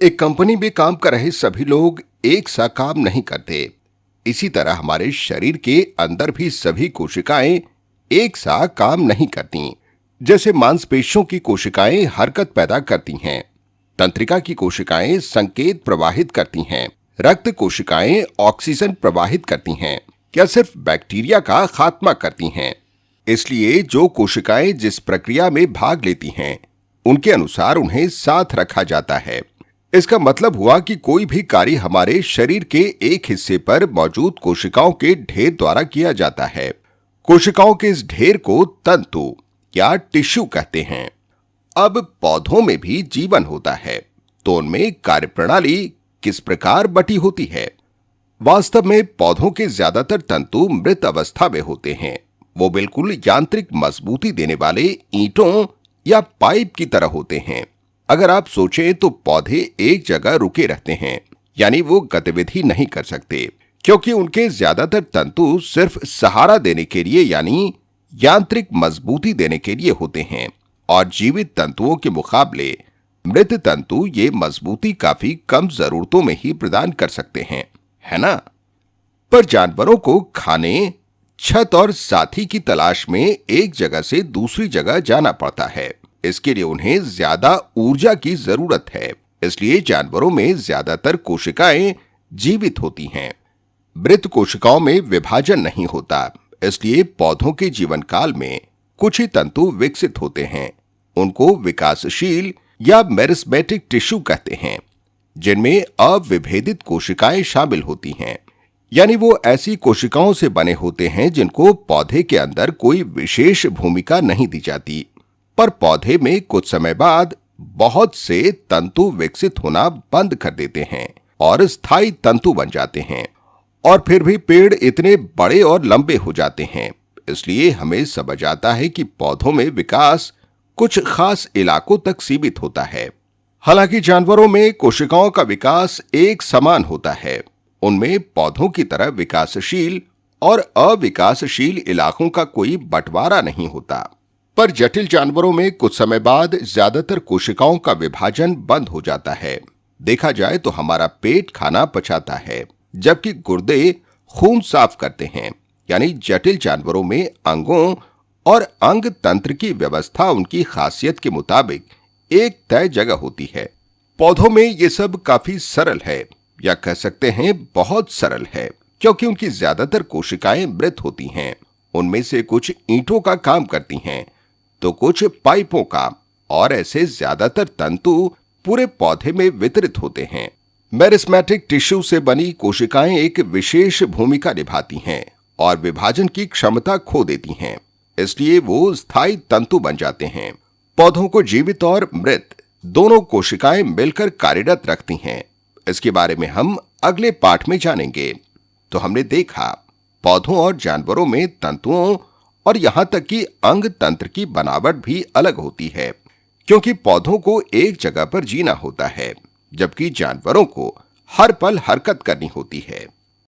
एक कंपनी में काम कर रहे सभी लोग एक सा काम नहीं करते। इसी तरह हमारे शरीर के अंदर भी सभी कोशिकाएं एक सा काम नहीं करती। जैसे मांसपेशियों की कोशिकाएं हरकत पैदा करती हैं, तंत्रिका की कोशिकाएं संकेत प्रवाहित करती हैं, रक्त कोशिकाएं ऑक्सीजन प्रवाहित करती हैं, क्या सिर्फ बैक्टीरिया का खात्मा करती हैं। इसलिए जो कोशिकाएं जिस प्रक्रिया में भाग लेती हैं, उनके अनुसार उन्हें साथ रखा जाता है। इसका मतलब हुआ कि कोई भी कार्य हमारे शरीर के एक हिस्से पर मौजूद कोशिकाओं के ढेर द्वारा किया जाता है। कोशिकाओं के इस ढेर को तंतु या टिश्यू कहते हैं। अब पौधों में भी जीवन होता है, तो उनमें कार्यप्रणाली किस प्रकार बटी होती है? वास्तव में पौधों के ज्यादातर तंतु मृत अवस्था में होते हैं। वो बिल्कुल यांत्रिक मजबूती देने वाले ईंटों या पाइप की तरह होते हैं। अगर आप सोचें तो पौधे एक जगह रुके रहते हैं, यानी वो गतिविधि नहीं कर सकते, क्योंकि उनके ज्यादातर तंतु सिर्फ सहारा देने के लिए यानी यांत्रिक मजबूती देने के लिए होते हैं। और जीवित तंतुओं के मुकाबले मृत तंतु ये मजबूती काफी कम जरूरतों में ही प्रदान कर सकते हैं, है ना? पर जानवरों को खाने, छत और साथी की तलाश में एक जगह से दूसरी जगह जाना पड़ता है। इसके लिए उन्हें ज्यादा ऊर्जा की जरूरत है। इसलिए जानवरों में ज्यादातर कोशिकाएं जीवित होती हैं। मृत कोशिकाओं में विभाजन नहीं होता, इसलिए पौधों के जीवन काल में कुछ ही तंतु विकसित होते हैं। उनको विकासशील या मेरिस्मेटिक टिश्यू कहते हैं, जिनमें अविभेदित कोशिकाएं शामिल होती हैं। यानी वो ऐसी कोशिकाओं से बने होते हैं जिनको पौधे के अंदर कोई विशेष भूमिका नहीं दी जाती, पर पौधे में कुछ समय बाद बहुत से तंतु विकसित होना बंद कर देते हैं और स्थायी तंतु बन जाते हैं। और फिर भी पेड़ इतने बड़े और लंबे हो जाते हैं, इसलिए हमें समझ आता है कि पौधों में विकास कुछ खास इलाकों तक सीमित होता है। हालांकि जानवरों में कोशिकाओं का विकास एक समान होता है। उनमें पौधों की तरह विकासशील और अविकासशील इलाकों का कोई बंटवारा नहीं होता। पर जटिल जानवरों में कुछ समय बाद ज्यादातर कोशिकाओं का विभाजन बंद हो जाता है। देखा जाए तो हमारा पेट खाना पचाता है, जबकि गुर्दे खून साफ करते हैं। यानी जटिल जानवरों में अंगों और अंग तंत्र की व्यवस्था उनकी खासियत के मुताबिक एक तय जगह होती है। पौधों में ये सब काफी सरल है, या कह सकते हैं बहुत सरल है, क्योंकि उनकी ज्यादातर कोशिकाएं मृत होती हैं। उनमें से कुछ ईंटों का काम करती हैं, तो कुछ पाइपों का, और ऐसे ज्यादातर तंतु पूरे पौधे में वितरित होते हैं। मेरिस्मेटिक टिश्यू से बनी कोशिकाएं एक विशेष भूमिका निभाती हैं और विभाजन की क्षमता खो देती हैं, इसलिए वो स्थायी तंतु बन जाते हैं। पौधों को जीवित और मृत दोनों कोशिकाएं मिलकर कार्यरत रखती हैं। इसके बारे में हम अगले पाठ में जानेंगे। तो हमने देखा पौधों और जानवरों में तंतुओं और यहां तक कि अंग तंत्र की बनावट भी अलग होती है, क्योंकि पौधों को एक जगह पर जीना होता है, जबकि जानवरों को हर पल हरकत करनी होती है।